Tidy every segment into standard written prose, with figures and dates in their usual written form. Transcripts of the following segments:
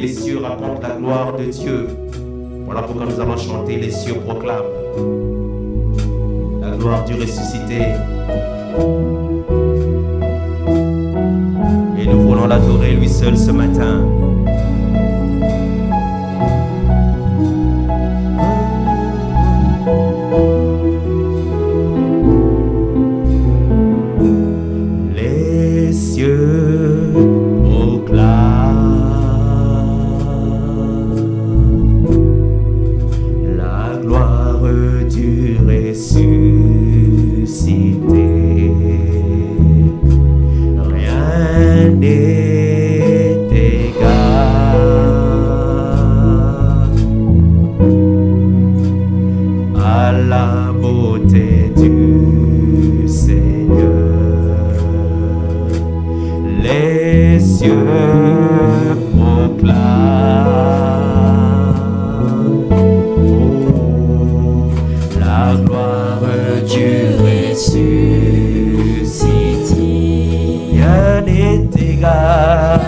les cieux racontent la gloire de Dieu. Voilà pourquoi nous allons chanter, les cieux proclament la gloire du ressuscité. Et nous voulons l'adorer lui seul ce matin. Les cieux proclament la gloire du ressuscité. Rien n'est égal à la beauté du Seigneur. Les cieux proclament la gloire du ressuscité. Rien n'est égal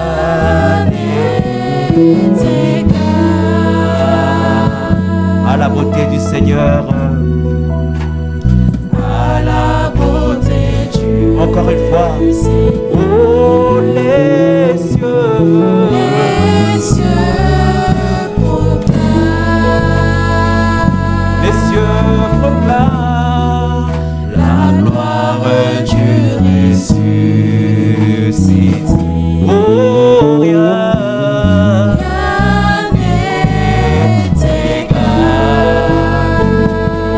à la beauté du Seigneur. À la beauté du Encore une fois. Oh, les cieux proclament. Les cieux proclament La gloire du ressuscité. oh,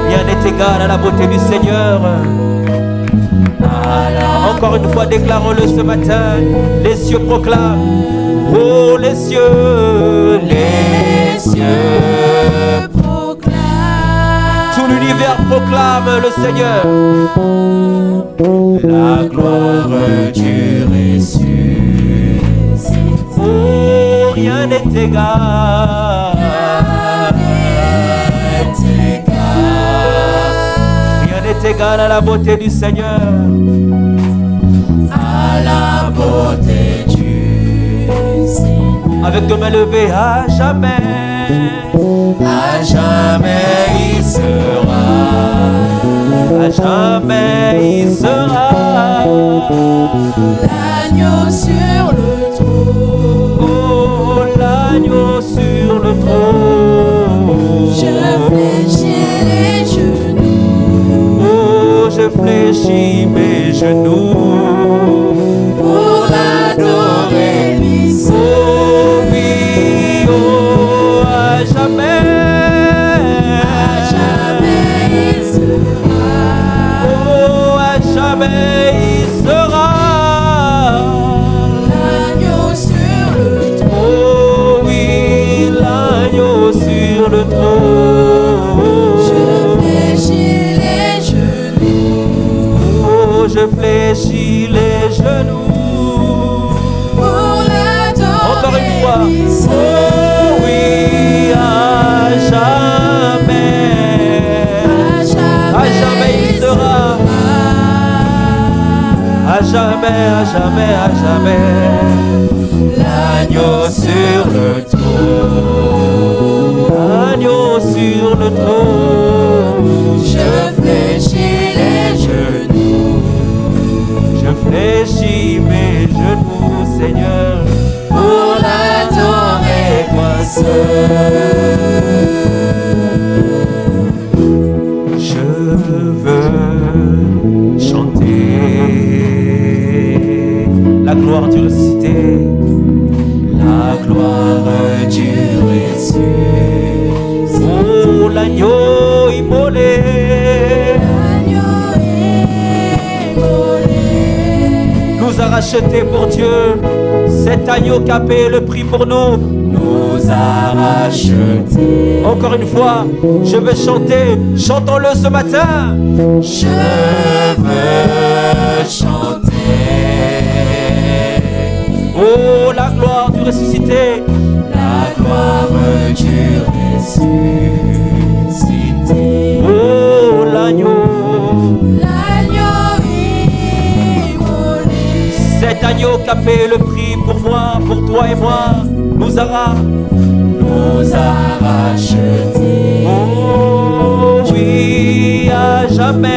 rien n'est égal à la beauté du Seigneur. Encore une fois, déclarons-le ce matin. Les cieux proclament. Oh, les cieux proclament. tout l'univers proclame le Seigneur. La gloire du ressuscité. Oh, rien n'est égal. Rien n'est égal à la beauté du Seigneur. À la beauté du Seigneur. Avec deux mains levées, à jamais. À jamais il sera. À jamais il sera. L'agneau sur le trône. Oh, l'agneau sur le trône. Je fléchis les genoux. Oh, je fléchis mes genoux Pour l'adorer lui seul. Oh oui, oh, à jamais. À jamais il sera. Oh, à jamais il sera. L'agneau sur le trône. Oh oui, l'agneau sur le trône. Je fléchis les genoux. Oh, je fléchis les genoux. Pour l'adorer Encore une fois. lui seul. Oh oui, à jamais. À jamais il sera. À jamais, à jamais, à jamais. L'agneau sur le trône. Agneau sur le trône. Je fléchis les genoux. Je fléchis mes genoux, Seigneur. Pour l'adorer toi seul. Je veux chanter la gloire du ressuscité. La gloire du ressuscité. Oh, l'agneau immolé. L'agneau immolé. Nous a rachetés pour Dieu. Cet agneau qui a payé le prix pour nous. Nous a rachetés. Encore une fois, je vais chanter. Chantons-le ce matin. Je veux chanter. Oh, la gloire du ressuscité. La gloire du ressuscité. Oh, l'agneau. L'agneau immolé. Cet agneau qui a payé le prix pour moi, pour toi et moi. nous a rachetés. Oh oui, à jamais.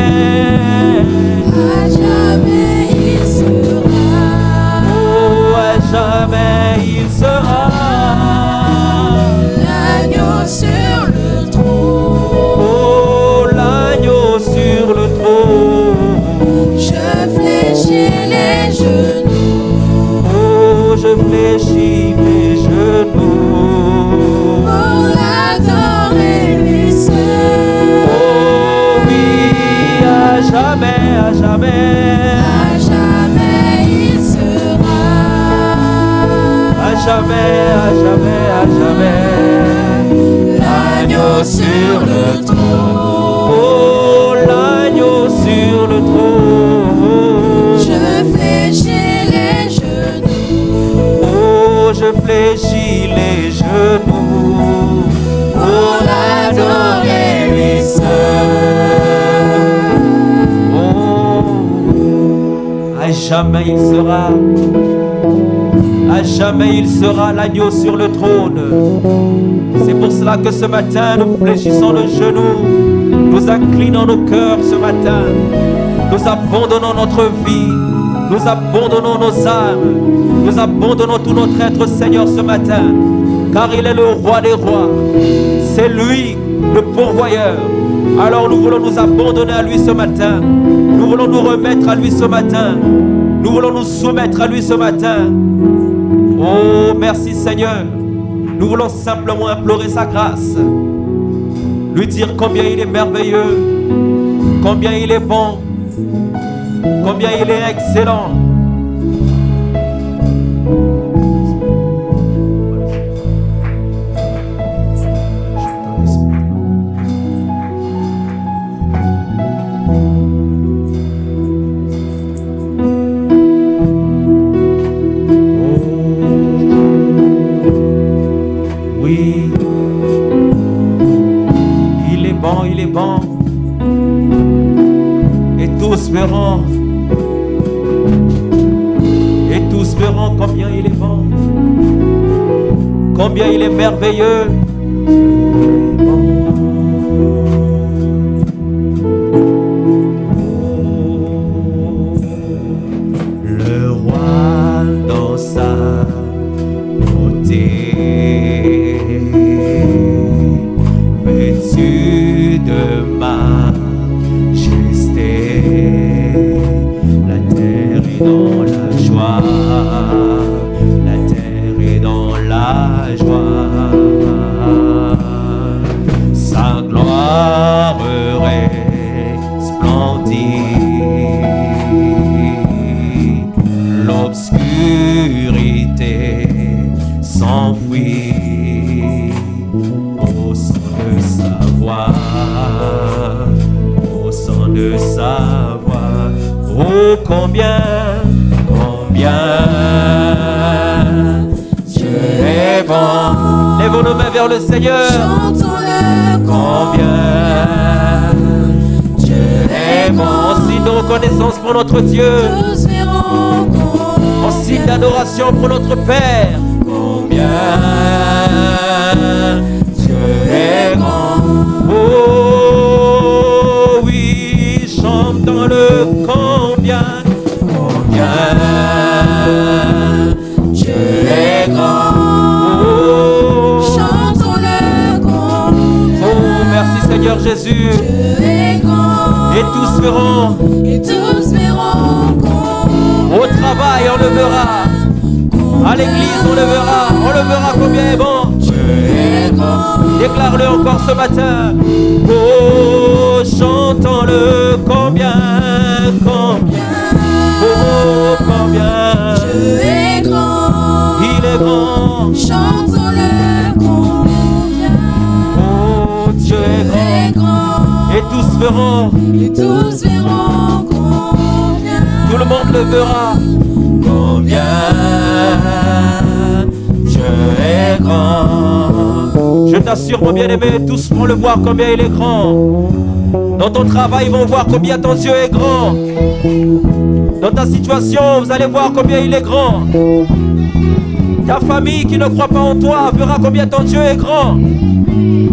À jamais il sera. Oh, à jamais il sera. L'agneau sur le trône. Oh, l'agneau sur le trône. Je fléchis les genoux. Oh, je fléchis les genoux. Pour l'adorer lui seul. Oh oui, à jamais, à jamais. À jamais il sera. À jamais, à jamais, à jamais. L'agneau sur le trône. Oh, l'agneau sur le trône. Je fléchis les genoux. Oh, je fléchis les genoux. Pour l'adorer lui seul. Oh, à jamais il sera. À jamais il sera l'agneau sur le trône. C'est pour cela que ce matin nous fléchissons nos genoux, nous inclinons nos cœurs ce matin, nous abandonnons notre vie, nous abandonnons nos âmes, nous abandonnons tout notre être Seigneur ce matin, car il est le roi des rois, c'est lui le pourvoyeur. Alors nous voulons nous abandonner à lui ce matin, nous voulons nous remettre à lui ce matin, nous voulons nous soumettre à lui ce matin. Oh, merci Seigneur. Nous voulons simplement implorer sa grâce. Lui dire combien il est merveilleux, combien il est bon, combien il est excellent. Bon, et tous verront combien il est bon, combien il est merveilleux. Le roi dans sa beauté, vêtu de majesté, la terre est dans la joie, la terre est dans la joie, sa gloire resplendit, l'obscurité s'enfuit. Au son de sa voix, oh combien Dieu est bon. Lèvons nos mains vers le Seigneur. Chantons-le Combien Dieu est bon. En signe de reconnaissance pour notre Dieu, Tous verront combien en signe d'adoration pour notre Père. Combien Dieu est grand. Oh oui, chantons-le combien Dieu est grand. Oh, Chantons-le combien oh, merci Seigneur Jésus. Dieu est grand. Et tous verront, Et tous verront combien au travail on le verra, à l'église on le verra combien est bon. Dieu est grand. Déclare-le encore ce matin. Oh, chantons-le combien oh, combien Dieu est grand. il est grand. Chantons-le combien Oh, Dieu est grand. Et tous verront, Et tous verront combien tout le monde le verra. Combien Dieu est grand. Je t'assure mon bien-aimé, tous vont le voir combien il est grand. Dans ton travail, ils vont voir combien ton Dieu est grand. Dans ta situation, vous allez voir combien il est grand. Ta famille qui ne croit pas en toi verra combien ton Dieu est grand.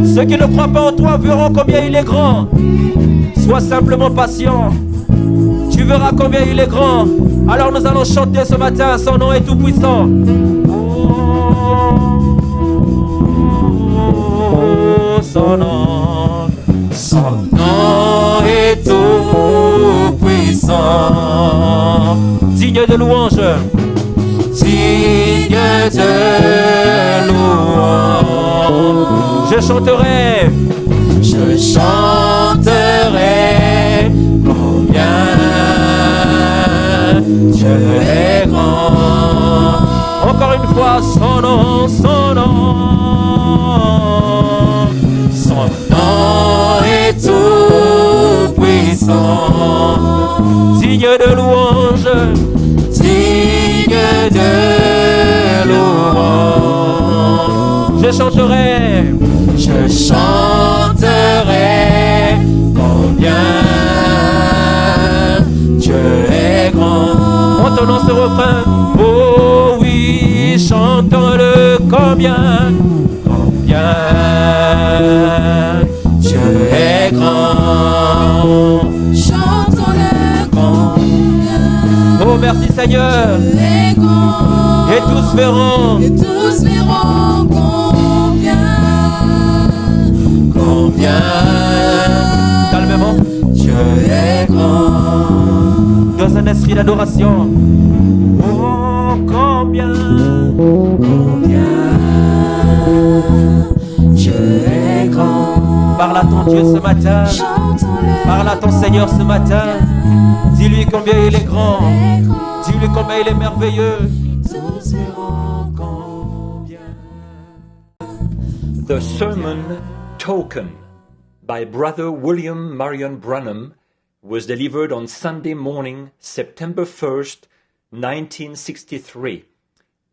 Ceux qui ne croient pas en toi verront combien il est grand. Sois simplement patient. Tu verras combien il est grand. Alors nous allons chanter ce matin, son nom est tout puissant. Oh, son nom est tout puissant. Digne de louange. Digne de louange. Je chanterai combien Dieu est grand. Encore une fois, son nom est tout puissant. Digne de louange, digne de louange. Je chanterai combien Dieu est grand. Entendons ce refrain. Oh oui, chantons-le combien Dieu est grand. Chantons-le combien Oh merci Seigneur. Dieu est grand. Et tous verront combien calmement Dieu est grand. dans un esprit d'adoration. Oh combien Dieu est grand. Parle à ton Dieu ce matin. Chantons-le. Parle à ton Seigneur ce matin. Dis-lui combien il est grand. Dis-lui combien il est merveilleux. Tous verront combien. The sermon Token by Brother William Marion Branham was delivered on Sunday morning, September 1st, 1963,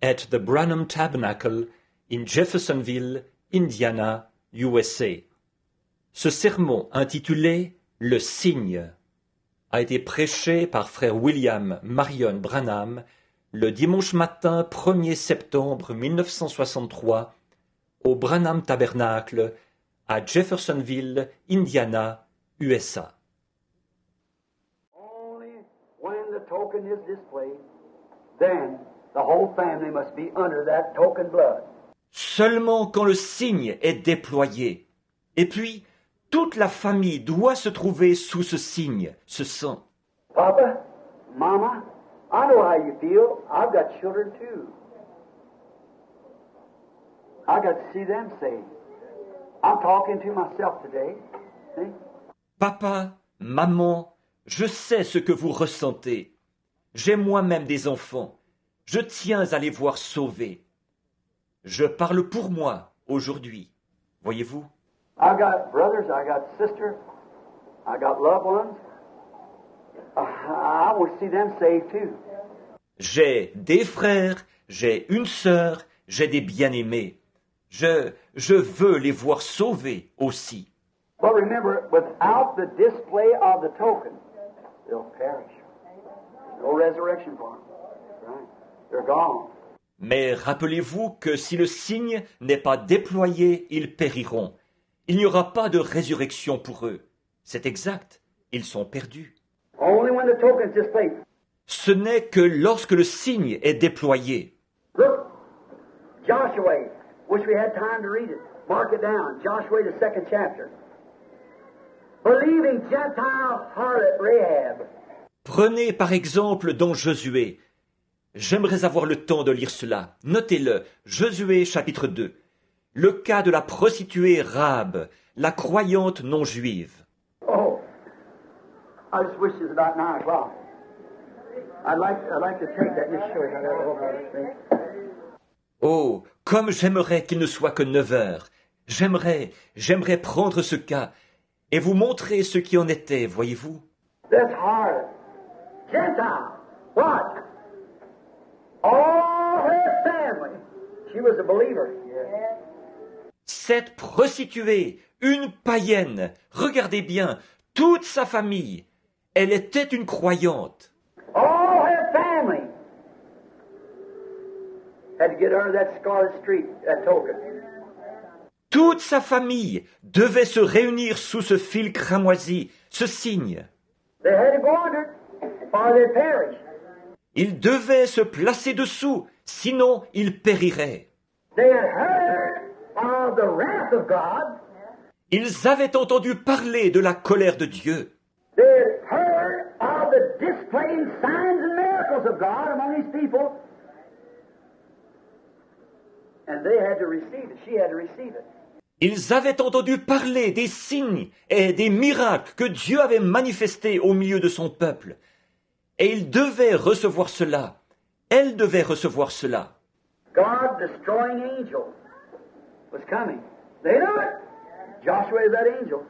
at the Branham Tabernacle in Jeffersonville, Indiana, USA. Ce sermon intitulé « Le signe » a été prêché par frère William Marion Branham le dimanche matin 1er septembre 1963 au Branham Tabernacle à Jeffersonville, Indiana, USA. Only when the token is displayed, then the whole family must be under that token blood. Seulement quand le signe est déployé. Et puis, toute la famille doit se trouver sous ce signe, ce sang. Papa, Mama, I know how you feel. I've got children too. I got to see them saved. I'm talking to myself today. See? Papa, maman, je sais ce que vous ressentez. J'ai moi-même des enfants. Je tiens à les voir sauvés. Je parle pour moi aujourd'hui. Voyez-vous? I got brothers, I got sisters, I got loved ones. I want to see them saved too. J'ai des frères, j'ai une sœur, j'ai des bien-aimés. Je veux les voir sauvés aussi. But remember, without the display of the token, they'll perish. No resurrection for them. Right? They're gone. Mais rappelez-vous que si le signe n'est pas déployé, ils périront. Il n'y aura pas de résurrection pour eux. C'est exact, ils sont perdus. Only when the token is displayed. Ce n'est que lorsque le signe est déployé. Look, Joshua. Wish we had time to read it. Mark it down. Joshua, the 2nd chapter. Believing Gentile harlot Rahab. Prenez par exemple dans Josué. J'aimerais avoir le temps de lire cela. Notez-le. Josué chapitre 2. Le cas de la prostituée Rahab, la croyante non juive. Oh, I just wish it was about 9 o'clock. I'd like to take that and just show you how that will. Oh, comme j'aimerais qu'il ne soit que 9 heures. J'aimerais prendre ce cas et vous montrer ce qui en était, voyez-vous. This harlot, Gentile, what? All her family. She was a believer. Cette prostituée, une païenne, regardez bien, toute sa famille, elle était une croyante. All her family. had to get under that scarlet street, that token. Toute sa famille devait se réunir sous ce fil cramoisi, ce signe. They had to go under it, or they'd perish. Ils devaient se placer dessous, sinon ils périraient. They had heard of the wrath of God. Ils avaient entendu parler de la colère de Dieu. They had heard of the displaying signs and miracles of God among His people. And they had to receive it. She had to receive it. Ils avaient entendu parler des signes et des miracles que Dieu avait manifestés au milieu de son peuple. Et ils devaient recevoir cela. Elle devait recevoir cela. God, destroying angel, was coming. They knew it. Joshua is that angel.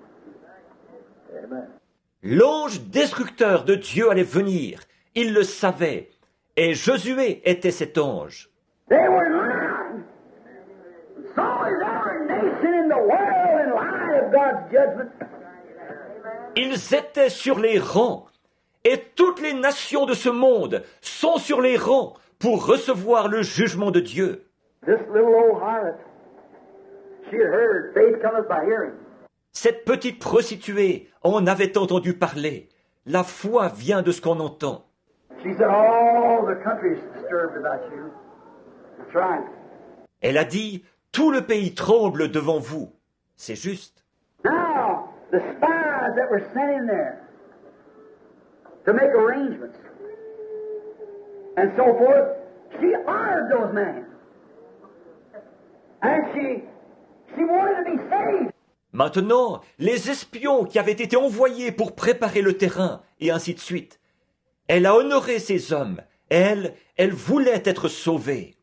Amen. L'ange destructeur de Dieu allait venir. Ils le savaient. Et Josué était cet ange. They were lying. So is our nation in the world in light of God's judgment. Ils étaient sur les rangs. Et toutes les nations de ce monde sont sur les rangs pour recevoir le jugement de Dieu. This little old harlot, she had heard, faith cometh by hearing. Cette petite prostituée en avait entendu parler. La foi vient de ce qu'on entend. She said, all the country is disturbed about you. That's right. Elle a dit, tout le pays tremble devant vous. C'est juste. Now, the spies that were sent in there to make arrangements and so forth, she honored those men. And she wanted to be saved. Maintenant, les espions qui avaient été envoyés pour préparer le terrain, et ainsi de suite. Elle a honoré ces hommes. Elle voulait être sauvée.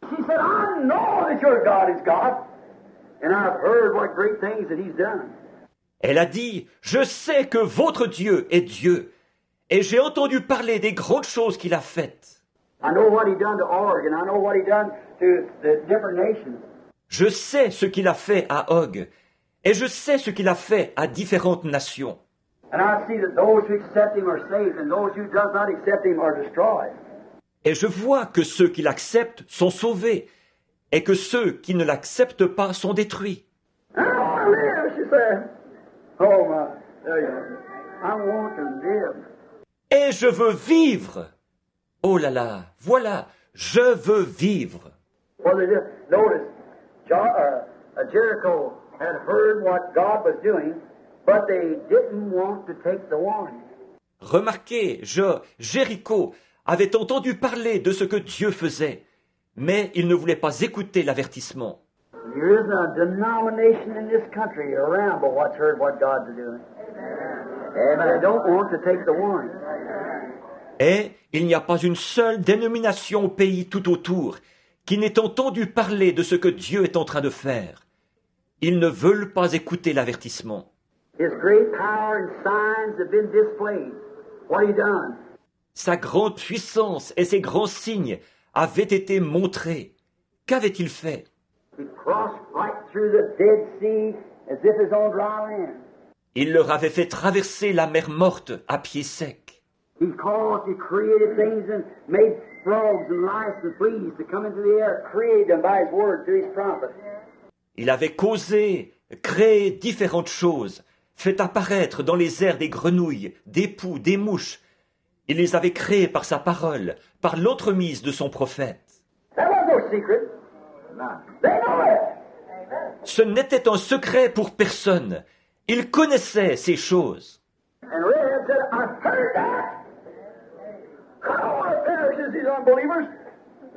She said, I know that your God is God, and I've heard what great things that He's done. Elle a dit, je sais que votre Dieu est Dieu, et j'ai entendu parler des grandes choses qu'il a faites. I know what He done to Oregon. I know what He done to the different nations. Je sais ce qu'il a fait à Og, et je sais ce qu'il a fait à différentes nations. And I see that those who accept Him are saved, and those who does not accept Him are destroyed. Et je vois que ceux qui l'acceptent sont sauvés, et que ceux qui ne l'acceptent pas sont détruits. I want to live, she said. Oh my, there you go. I want to live. Et je veux vivre. Oh là là, voilà, je veux vivre. Well, they just notice, Jericho had heard what God was doing, but they didn't want to take the warning. Remarquez, Jéricho avait entendu parler de ce que Dieu faisait, mais il ne voulait pas écouter l'avertissement. There isn't a denomination in this country around but what's heard what God's doing. And they don't want to take the warning. Et il n'y a pas une seule dénomination au pays tout autour qui n'ait entendu parler de ce que Dieu est en train de faire. Ils ne veulent pas écouter l'avertissement. His great power and signs have been displayed. What he done? Sa grande puissance et ses grands signes avaient été montrés. Qu'avait-il fait? He crossed right through the Dead Sea as if it's on dry land. Il leur avait fait traverser la mer morte à pied sec. He caused, he created things and made frogs and lice and fleas to come into the air, created them by his word through his prophet. Il avait causé, créé différentes choses, fait apparaître dans les airs des grenouilles, des poux, des mouches. Il les avait créées par sa parole, par l'entremise de son prophète. That was no secret. They know it. Ce n'était un secret pour personne. Il connaissait ces choses. And Rahab said, I've heard that. I don't want to perish as these unbelievers.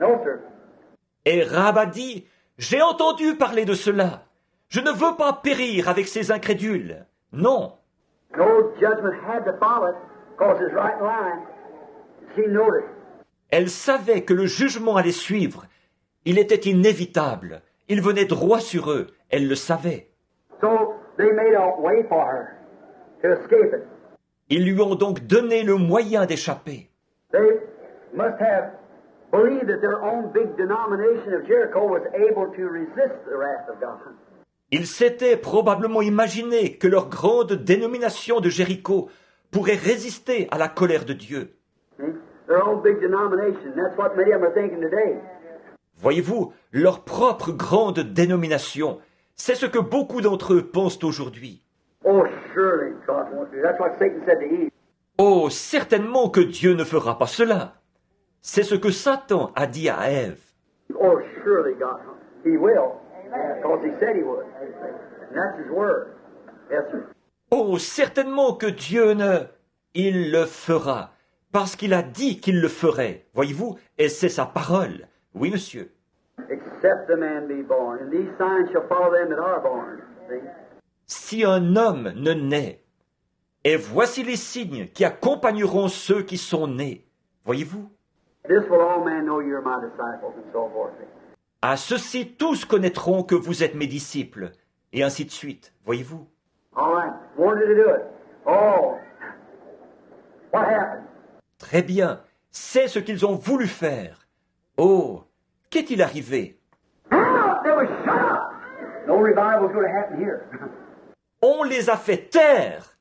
No, sir. Et Rahab a dit, j'ai entendu parler de cela. Je ne veux pas périr avec ces incrédules. Non. No judgment had to follow it because it's right in line. She knew it. Elle savait que le jugement allait suivre. Il était inévitable. Il venait droit sur eux. Elle le savait. So they made a way for her to escape it. Ils lui ont donc donné le moyen d'échapper. They must have believed that their own big denomination of Jericho was able to resist the wrath of God. Ils s'étaient probablement imaginé que leur grande dénomination de Jéricho pourrait résister à la colère de Dieu. See? Their own big denomination. That's what many of them are thinking today. Voyez-vous, leur propre grande dénomination, c'est ce que beaucoup d'entre eux pensent aujourd'hui. Oh, surely God won't do. That's what Satan said to Eve. Oh, certainement que Dieu ne fera pas cela. C'est ce que Satan a dit à Ève. Oh, surely God, He will, because He said He would. And that's His word. Yes, sir. Oh, certainement que Dieu ne... Il le fera, parce qu'il a dit qu'il le ferait. Voyez-vous, et c'est sa parole. Oui, monsieur. Except the man be born, and these signs shall follow them that are born. See? Si un homme ne naît, et voici les signes qui accompagneront ceux qui sont nés. Voyez-vous? This will all men know you're my disciples, and so forth. À ceci, tous connaîtront que vous êtes mes disciples, et ainsi de suite. Voyez-vous? All right, wanted to do it. Oh, what happened? Très bien, c'est ce qu'ils ont voulu faire. Oh, qu'est-il arrivé? They were shut up. No revival is going to happen here. On les a fait taire.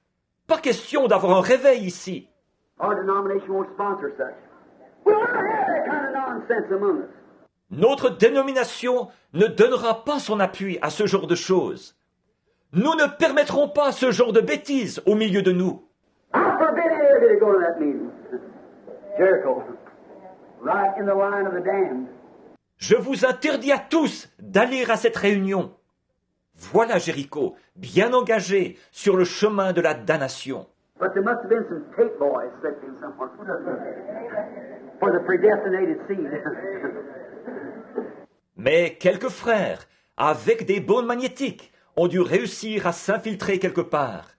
Pas question d'avoir un réveil ici. Our denomination won't sponsor such. We'll not have that kind of nonsense among us. Notre dénomination ne donnera pas son appui à ce genre de choses. Nous ne permettrons pas ce genre de bêtises au milieu de nous. I forbid anybody to go to that meeting. Jericho, right in the line of the damned. Je vous interdis à tous d'aller à cette réunion. Voilà Jéricho, bien engagé sur le chemin de la damnation. But there must have been some tape boys sitting somewhere for the predestinated seed. Mais quelques frères, avec des bandes magnétiques, ont dû réussir à s'infiltrer quelque part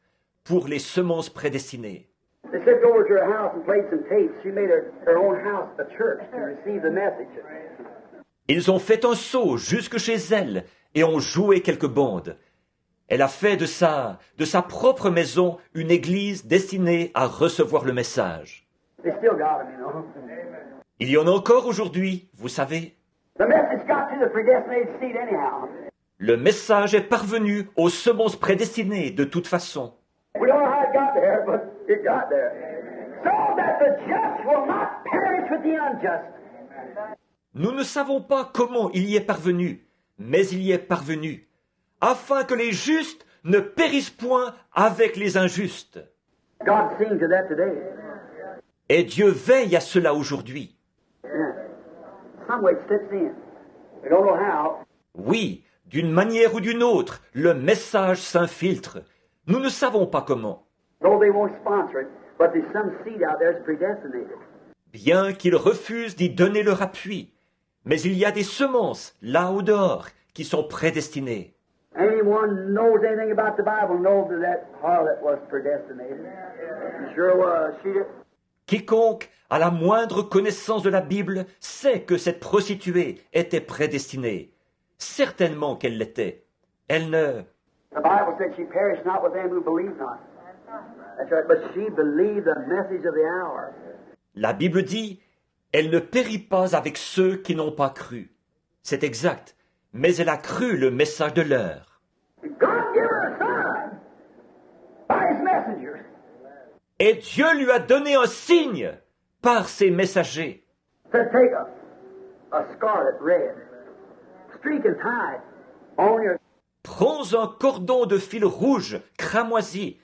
pour les semences prédestinées. They slipped over to her house and played some tapes. She made her own house a church to receive the message. Ils ont fait un saut jusque chez elle et ont joué quelques bandes. Elle a fait de sa propre maison une église destinée à recevoir le message. They still got him, you know. Il y en a encore aujourd'hui, vous savez. The message got to the predestinated seed anyhow. Le message est parvenu aux semences prédestinées de toute façon. We don't know how it got there, but it got there. So that the just will not perish with the unjust. Nous ne savons pas comment il y est parvenu, mais il y est parvenu, afin que les justes ne périssent point avec les injustes. God's seeing to that today. Et Dieu veille à cela aujourd'hui. Yeah. Some way it slips in. We don't know how. Oui, d'une manière ou d'une autre, le message s'infiltre. Nous ne savons pas comment. Though they won't sponsor it, but there's some seed out there that's predestinated. Bien qu'ils refusent d'y donner leur appui, mais il y a des semences, là au dehors, qui sont prédestinées. Anyone knows anything about the Bible knows that harlot was predestinated. She sure was. She did. Quiconque a la moindre connaissance de la Bible sait que cette prostituée était prédestinée. Certainement qu'elle l'était. Elle ne... The Bible said she perished not with them who believe not. That's right, but she believed the message of the hour. La Bible dit, elle ne périt pas avec ceux qui n'ont pas cru. C'est exact, mais elle a cru le message de l'heure. God gave her a sign by his messengers. Et Dieu lui a donné un signe par ses messagers. Said, take a scarlet red streak and tie it on your. Prends un cordon de fil rouge cramoisi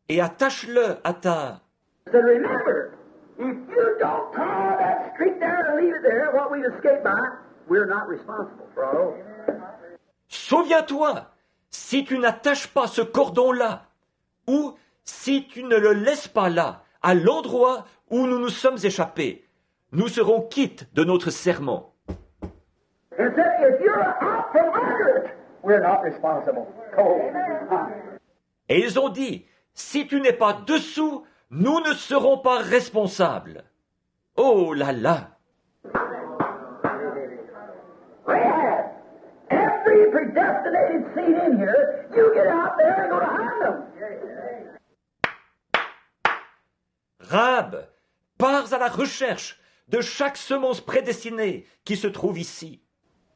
et attache-le à ta... Said, remember, if you don't call that streak there and leave it there, what we've escaped by, we're not responsible for all. Souviens-toi, si tu n'attaches pas ce cordon-là, ou si tu ne le laisses pas là, à l'endroit où nous nous sommes échappés, nous serons quittes de notre serment. And said, if you're out from under it, we're not responsible. Oh. Et ils ont dit, si tu n'es pas dessous, nous ne serons pas responsables. Oh là là! Rahab, every predestinated seed in here, you get out there and go to hunt them. Rahab, pars à la recherche de chaque semence prédestinée qui se trouve ici.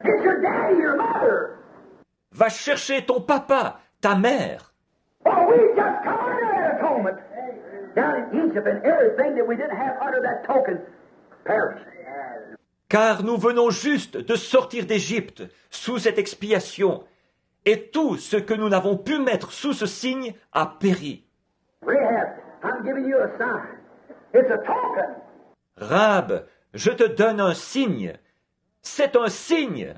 Get your daddy, your mother. Va chercher ton papa, ta mère. Oh, we just come under that atonement. Down in Egypt, and everything that we didn't have under that token perished. car nous venons juste de sortir d'Égypte sous cette expiation, et tout ce que nous n'avons pu mettre sous ce signe a péri. Rahab, I'm giving you a sign. It's a token. Rahab, je te donne un signe. C'est un signe.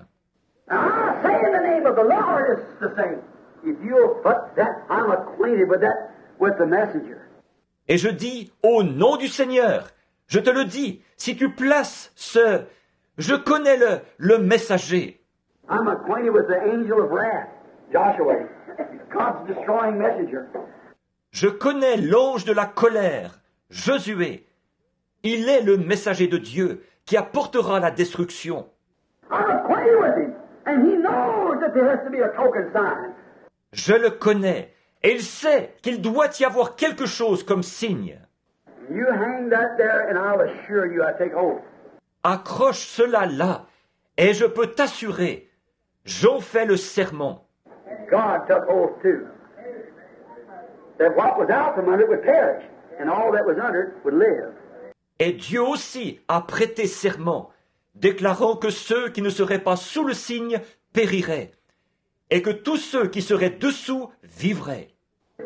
Now I say in the name of the Lord, it's the same. If you'll put that, I'm acquainted with the messenger. Et je dis, au nom du Seigneur, je te le dis, si tu places ce... Je connais le messager. I'm acquainted with the angel of wrath, Joshua, God's destroying messenger. Je connais l'ange de la colère, Josué. Il est le messager de Dieu qui apportera la destruction. I'm acquainted with him, and he knows that there has to be a token sign. Je le connais, et il sait qu'il doit y avoir quelque chose comme signe. You hang that there, and I'll assure you I take oath. Accroche cela là, et je peux t'assurer, j'en fais le serment. God took oath too, that what was out from under it would perish, and all that was under it would live. Et Dieu aussi a prêté serment, déclarant que ceux qui ne seraient pas sous le signe périraient, et que tous ceux qui seraient dessous vivraient.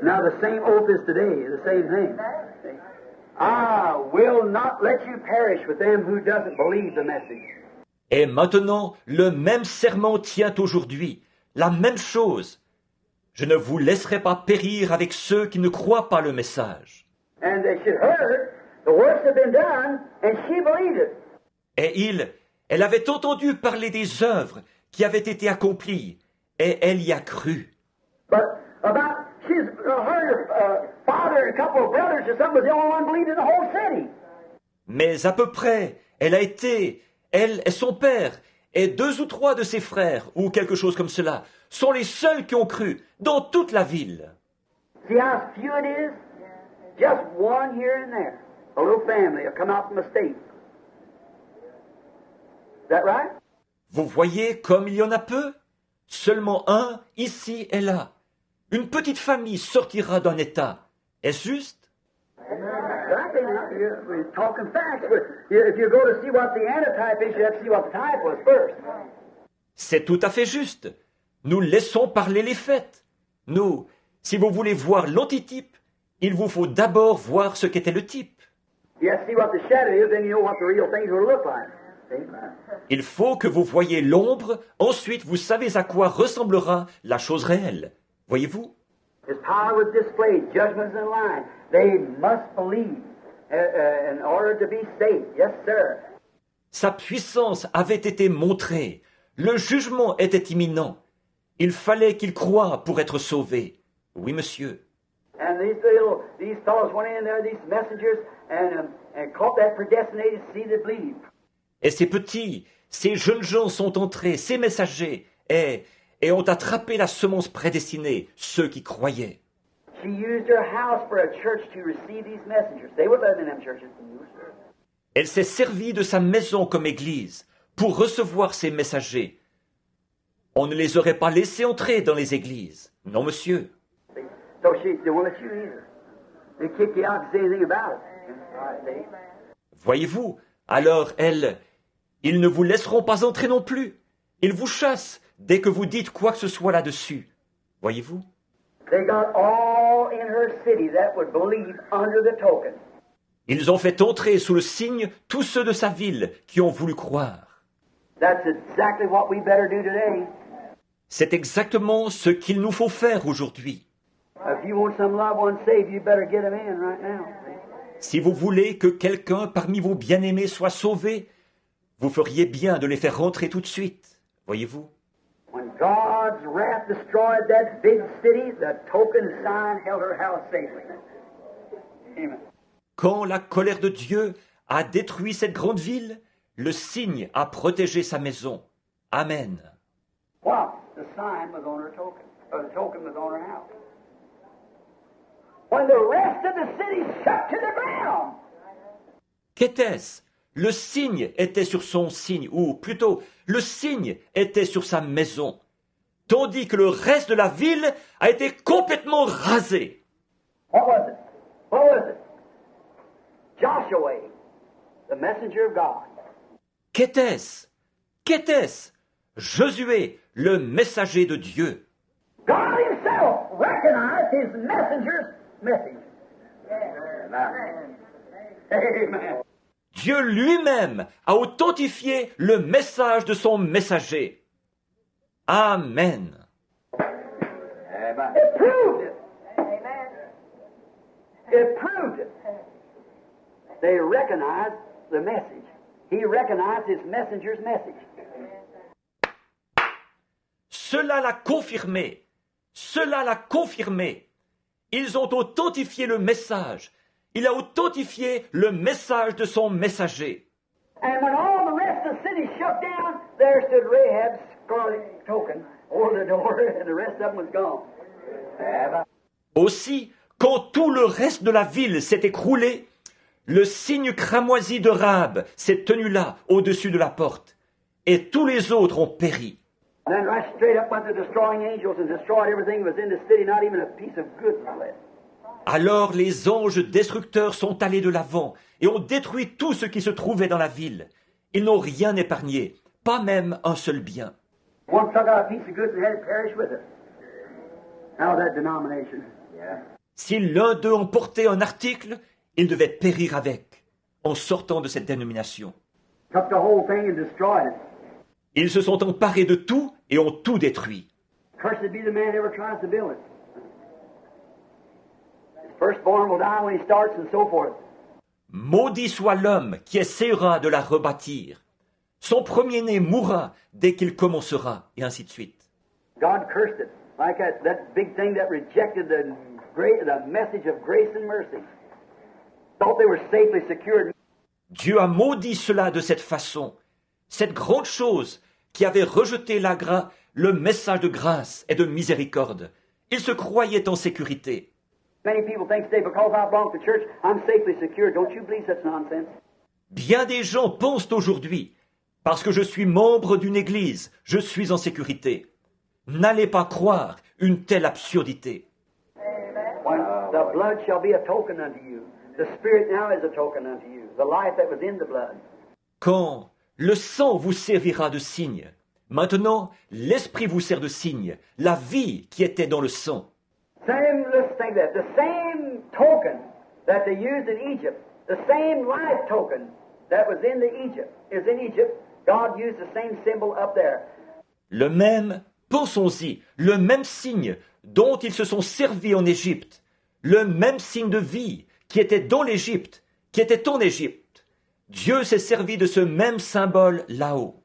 Now the same oath is today, the same thing. I will not let you perish with them who doesn't believe the message. Et maintenant, le même serment tient aujourd'hui, la même chose. Je ne vous laisserai pas périr avec ceux qui ne croient pas le message. And they should heard the works had been done, and she believed it. Et elle avait entendu parler des œuvres qui avaient été accomplies, et elle y a cru. But her father and a couple of brothers or something was the only one believed in the whole city. Mais à peu près, elle et son père, et 2 ou 3 de ses frères, ou quelque chose comme cela, sont les seuls qui ont cru dans toute la ville. See how few it is? Just one here and there. A little family will come out from the state. Is that right? Vous voyez comme il y en a peu? Seulement un, ici et là. Une petite famille sortira d'un État. Est-ce juste? Exactly. Now, we're talking facts, but if you go to see what the antitype is, you have to see what the type was first. C'est tout à fait juste. Nous laissons parler les faits. Nous, si vous voulez voir l'antitype, il vous faut d'abord voir ce qu'était le type. You have to see what the shadow is, then you know what the real things will look like. See? Il faut que vous voyiez l'ombre, ensuite vous savez à quoi ressemblera la chose réelle. Voyez-vous? His power was displayed, judgments in line. They must believe in order to be saved. Yes, sir. Sa puissance avait été montrée. Le jugement était imminent. Il fallait qu'il croie pour être sauvé. Oui, monsieur. And these fellows went in there, these messengers, and caught that predestinated seed that believed. Et ces jeunes gens sont entrés, ces messagers, et ont attrapé la semence prédestinée, ceux qui croyaient. She used her house for a church to receive these messengers. They were living in them churches. Elle s'est servie de sa maison comme église pour recevoir ces messagers. On ne les aurait pas laissés entrer dans les églises. Non, monsieur. So they won't let you either. They kick you out to say anything about it. Voyez-vous, alors ils ne vous laisseront pas entrer non plus. Ils vous chassent dès que vous dites quoi que ce soit là-dessus. Voyez-vous? They got all in her city that would believe under the token. Ils ont fait entrer sous le signe tous ceux de sa ville qui ont voulu croire. That's exactly what we better do today. C'est exactement ce qu'il nous faut faire aujourd'hui. If you want some loved one saved, you better get them in right now. Si vous voulez que quelqu'un parmi vos bien-aimés soit sauvé, vous feriez bien de les faire rentrer tout de suite. Voyez-vous? When God's wrath destroyed that big city, the token sign held her house safely. Amen. Quand la colère de Dieu a détruit cette grande ville, le signe a protégé sa maison. Amen. What? The sign was on her token, or the token was on her house. When the rest of the city shut to the ground. Qu'était-ce? Le signe était sur son signe, ou plutôt, le signe était sur sa maison, tandis que le reste de la ville a été complètement rasé. What was it? What was it? Joshua, the messenger of God. Qu'était-ce? Qu'était-ce? Josué, le messager de Dieu. God himself recognized his messenger's message. Amen. Dieu lui-même a authentifié le message de son messager. Amen. It proved it. It proved it. They recognized the message. He recognized his messenger's message. Cela l'a confirmé. Cela l'a confirmé. Ils ont authentifié le message. Il a authentifié le message de son messager. And when all the rest of the city shook down, there stood Rahab's scarlet token over the door, and the rest of them was gone. Aussi, quand tout le reste de la ville s'est écroulé, le signe cramoisi de Rahab s'est tenu là, au-dessus de la porte, et tous les autres ont péri. And then right straight up went the destroying angels and destroyed everything that was in the city, not even a piece of goods was left. Alors les anges destructeurs sont allés de l'avant et ont détruit tout ce qui se trouvait dans la ville. Ils n'ont rien épargné, pas même un seul bien. One took out a piece of goods and had it perish with it. Now that denomination. Yeah. Si l'un d'eux emportait un article, il devait périr avec, en sortant de cette dénomination. Took the whole thing and destroyed it. Ils se sont emparés de tout et ont tout détruit. Cursed be the man that ever tries to build it. His firstborn will die when he starts and so forth. Maudit soit l'homme qui essaiera de la rebâtir. Son premier-né mourra dès qu'il commencera, et ainsi de suite. God cursed it, like that big thing that rejected the message of grace and mercy. Thought they were safely secured. Dieu a maudit cela de cette façon, cette grande chose qui avait rejeté le message de grâce et de miséricorde. Ils se croyaient en sécurité. Many people think today, because I belong to the church, I'm safely secured. Don't you believe such nonsense? Bien des gens pensent aujourd'hui, parce que je suis membre d'une église, je suis en sécurité. N'allez pas croire une telle absurdité. When the blood shall be a token unto you. The Spirit now is a token unto you. The life that was in the blood. Quand le sang vous servira de signe, maintenant l'esprit vous sert de signe, la vie qui était dans le sang. Let's think that. The same token that they used in Egypt, the same life token that was in Egypt, is in Egypt. God used the same symbol up there. Le même, pensons-y, le même signe dont ils se sont servis en Égypte, le même signe de vie qui était dans l'Égypte, qui était en Égypte. Dieu s'est servi de ce même symbole là-haut.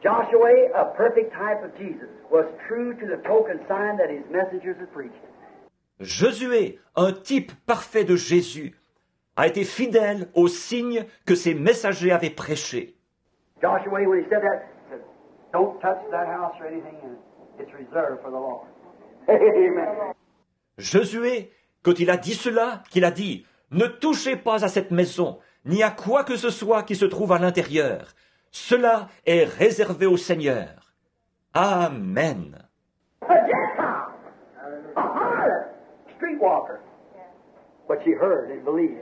Joshua, a perfect type of Jesus, was true to the token sign that his messengers had preached. Josué, un type parfait de Jésus, a été fidèle au signe que ses messagers avaient prêché. Joshua, when he said that, he said, "Don't touch that house or anything in it. It's reserved for the Lord." Amen. Josué, quand il a dit cela, qu'il a dit « Ne touchez pas à cette maison, ni à quoi que ce soit qui se trouve à l'intérieur. Cela est réservé au Seigneur. » Amen. A Gentile, a harlot, streetwalker. But she heard and believed,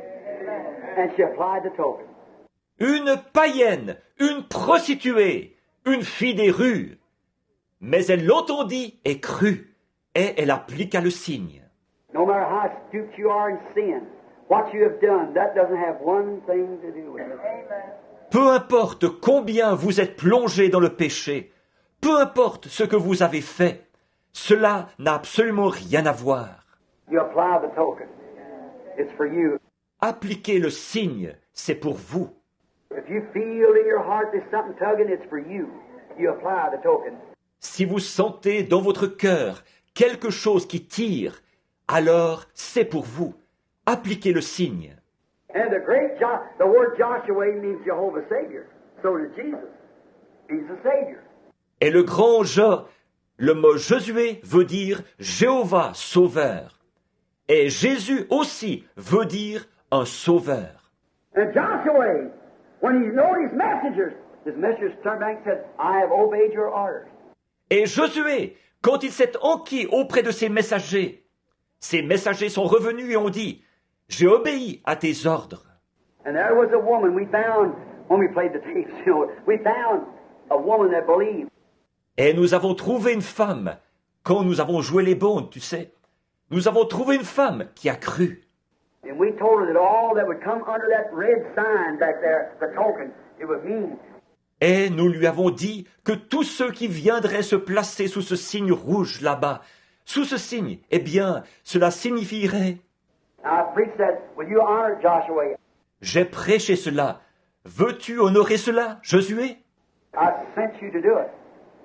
and she applied the token. Une païenne, une prostituée, une fille des rues. Mais elle l'entendit et crut, et elle appliqua le signe. No matter how astute you are in sin, what you have done, that doesn't have one thing to do with it. Peu importe combien vous êtes plongé dans le péché, peu importe ce que vous avez fait, cela n'a absolument rien à voir. You apply the token. It's for you. Appliquer le signe, c'est pour vous. If you feel in your heart there's something tugging, it's for you. You apply the token. Si vous sentez dans votre cœur quelque chose qui tire, alors c'est pour vous. Appliquez le signe. And the word Joshua means Jehovah Savior. So does Jesus. He's the Savior. Et le grand le mot Josué veut dire Jéhovah sauveur. Et Jésus aussi veut dire un sauveur. And Joshua, when he knows his messengers turned back and said, "I have obeyed your orders." Et Josué, quand il s'est enquis auprès de ses messagers sont revenus et ont dit, « J'ai obéi à tes ordres. » And there was a woman we found when we played the tapes, we found a woman that believed. Et nous avons trouvé une femme, quand nous avons joué les bondes, tu sais. Nous avons trouvé une femme qui a cru. And we told her that all that would come under that red sign back there, the token, it would mean. Et nous lui avons dit que tous ceux qui viendraient se placer sous ce signe rouge là-bas, sous ce signe, eh bien, cela signifierait... Now I preached that, will you honor Joshua? J'ai prêché cela. Veux-tu honorer cela, Josué? I sent you to do it.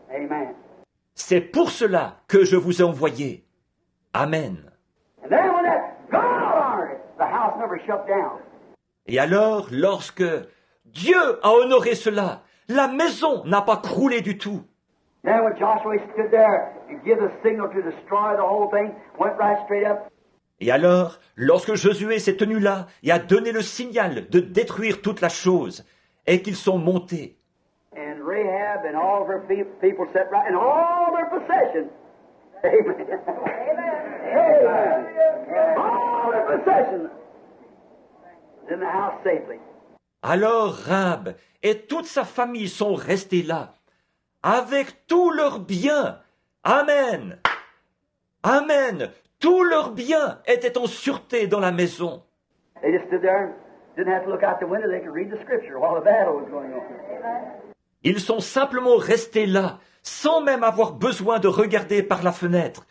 Amen. C'est pour cela que je vous ai envoyé. Amen. And then when that God honored it, the house never shut down. Et alors, lorsque Dieu a honoré cela, la maison n'a pas croulé du tout. Then when Joshua stood there and gave the signal to destroy the whole thing, went right straight up. Et alors, lorsque Josué s'est tenu là et a donné le signal de détruire toute la chose, et qu'ils sont montés, And Rahab and all of her people sat right, and all their possessions. Amen. Amen. All their possessions in the house safely. alors Rahab et toute sa famille sont restés là, avec tous leurs biens. Amen. Amen. Tous leurs biens étaient en sûreté dans la maison. They just stood there and didn't have to look out the window. They could read the scripture while the battle was going on. Ils sont simplement restés là, sans même avoir besoin de regarder par la fenêtre.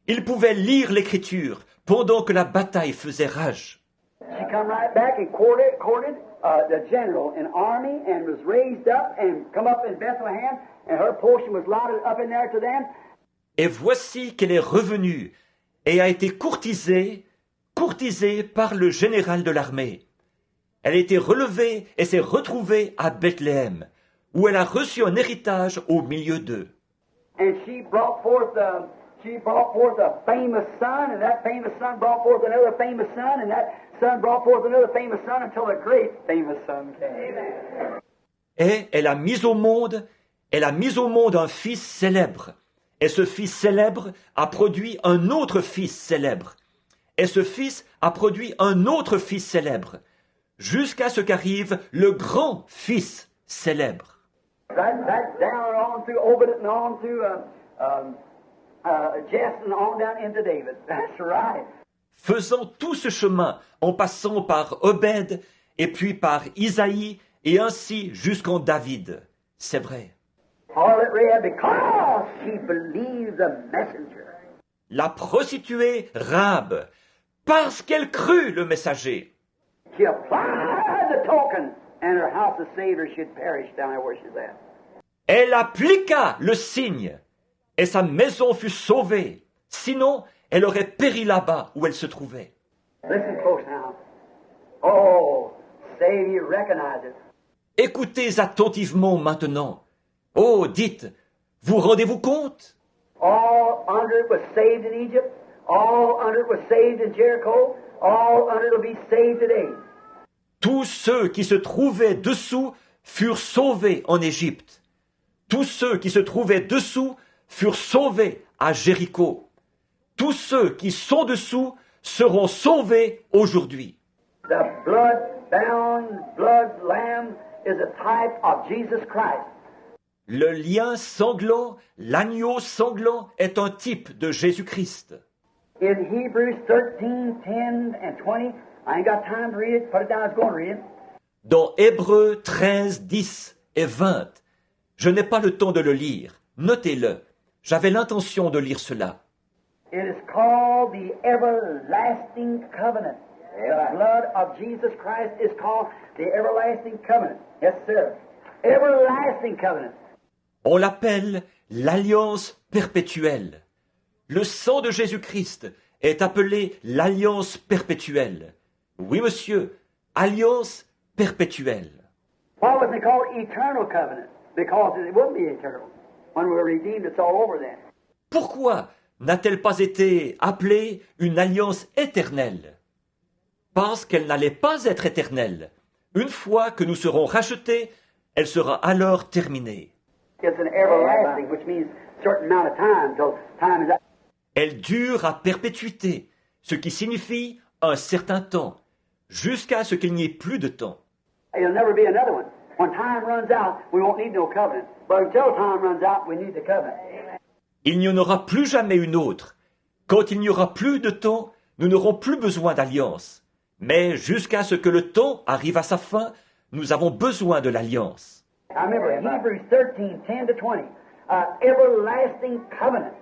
Ils pouvaient lire l'Écriture pendant que la bataille faisait rage. She come right back and courted the general in army and was raised up and come up in Bethlehem, and her portion was allotted up in there to them. Et voici qu'elle est revenue et a été courtisée par le général de l'armée. Elle a été relevée et s'est retrouvée à Bethléem, où elle a reçu un héritage au milieu d'eux. And she brought forth a famous son, and that famous son brought forth another famous son, and that son brought forth another famous son until a great famous son came. Et elle a mis au monde un fils célèbre. Et ce fils célèbre a produit un autre fils célèbre. Et ce fils a produit un autre fils célèbre, jusqu'à ce qu'arrive le grand fils célèbre. Right down on through Obed and on through Jess and on down into David. That's right. Faisant tout ce chemin en passant par Obed et puis par Isaïe et ainsi jusqu'en David. C'est vrai. All that Rahab, because she believed the messenger. La prostituée Rahab, parce qu'elle crut le messager. She applied the token, and her house of Savior should perish down there where she's at. Elle appliqua le signe et sa maison fut sauvée. Sinon, elle aurait péri là-bas où elle se trouvait. Listen close now. Oh, say you recognize it. Écoutez attentivement maintenant. Oh, dites, vous rendez-vous compte? All under it was saved in Egypt. All under it was saved in Jericho. All under it will be saved today. Tous ceux qui se trouvaient dessous furent sauvés en Égypte. Tous ceux qui se trouvaient dessous furent sauvés à Jéricho. Tous ceux qui sont dessous seront sauvés aujourd'hui. The blood-bound, blood lamb is a type of Jesus Christ. Le lien sanglant, l'agneau sanglant est un type de Jésus-Christ. In Hebrews 13, 10, and 20, I ain't got time to read it. Put it down, I was going to read it. Dans Hébreux 13, 10 et 20, je n'ai pas le temps de le lire. Notez-le. J'avais l'intention de lire cela. It is called the everlasting covenant. The blood of Jesus Christ is called the everlasting covenant. Yes, sir. Everlasting covenant. On l'appelle l'alliance perpétuelle. Le sang de Jésus-Christ est appelé l'alliance perpétuelle. Oui, monsieur, alliance perpétuelle. Why was it called eternal covenant? Because it wouldn't be eternal. When we were redeemed, it's all over then. Pourquoi n'a-t-elle pas été appelée une alliance éternelle? Parce qu'elle n'allait pas être éternelle. Une fois que nous serons rachetés, elle sera alors terminée. It's an everlasting, which means a certain amount of time till time is up. Elle dure à perpétuité, ce qui signifie un certain temps, jusqu'à ce qu'il n'y ait plus de temps. There'll never be another one. When time runs out, we won't need no covenant. But until time runs out, we need the covenant. Il n'y en aura plus jamais une autre. Quand il n'y aura plus de temps, nous n'aurons plus besoin d'alliance. Mais jusqu'à ce que le temps arrive à sa fin, nous avons besoin de l'alliance. I remember Hebrews 13, 10 to 20, everlasting covenant.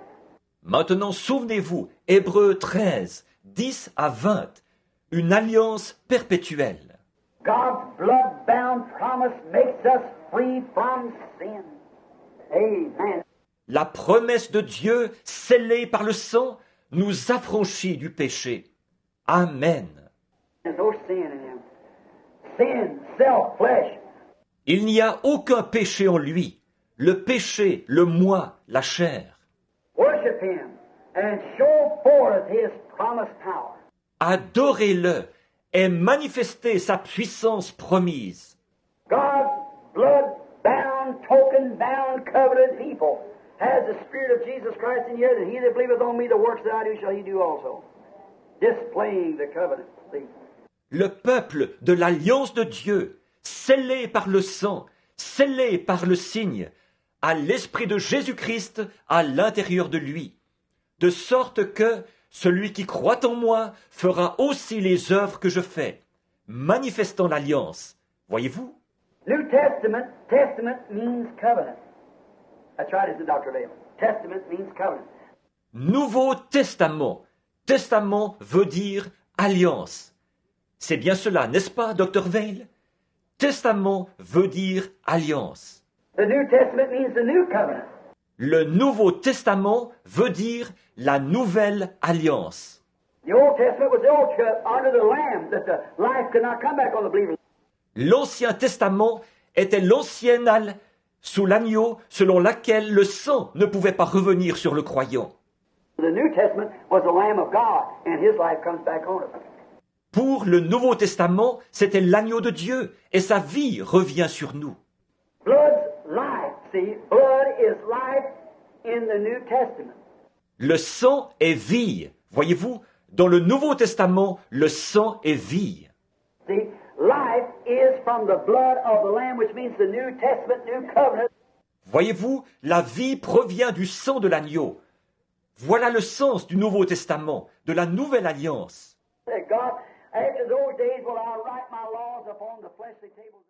Maintenant, souvenez-vous, Hébreux 13, 10 à 20, une alliance perpétuelle. God's blood-bound promise makes us free from sin. Amen. La promesse de Dieu, scellée par le sang, nous affranchit du péché. Amen. There's no sin in him. Sin, self, flesh. Il n'y a aucun péché en lui. Le péché, le moi, la chair. Worship him and show forth his promised power. Adorez-le et manifestez sa puissance promise. God's blood-bound, token-bound, covenant people has the Spirit of Jesus Christ in here, that he that believeth on me, the works that I do shall he do also. Displaying the covenant. See? Le peuple de l'alliance de Dieu, scellé par le sang, scellé par le signe, a l'Esprit de Jésus-Christ à l'intérieur de lui, de sorte que celui qui croit en moi fera aussi les œuvres que je fais, manifestant l'alliance. Voyez-vous? New Testament, testament means covenant. That's right, isn't it, Dr. Vail? Testament means covenant. Nouveau Testament. Testament veut dire alliance. C'est bien cela, n'est-ce pas, Dr. Vail? Testament veut dire alliance. The New Testament means the new covenant. Le Nouveau Testament veut dire la nouvelle alliance. The Old Testament was the old covenant under the Lamb, that the life could not come back on the believer. L'Ancien Testament était l'ancienne sous l'agneau selon laquelle le sang ne pouvait pas revenir sur le croyant. The New Testament was the Lamb of God, and his life comes back on us. Pour le Nouveau Testament, c'était l'agneau de Dieu et sa vie revient sur nous. Blood's life. See, blood is life in the New Testament. Le sang est vie. Voyez-vous, dans le Nouveau Testament, le sang est vie. See, life is from the blood of the Lamb, which means the New Testament, New Covenant. Voyez-vous, la vie provient du sang de l'agneau. Voilà le sens du Nouveau Testament, de la nouvelle alliance. That God, after those days will I write my laws upon the fleshly tables.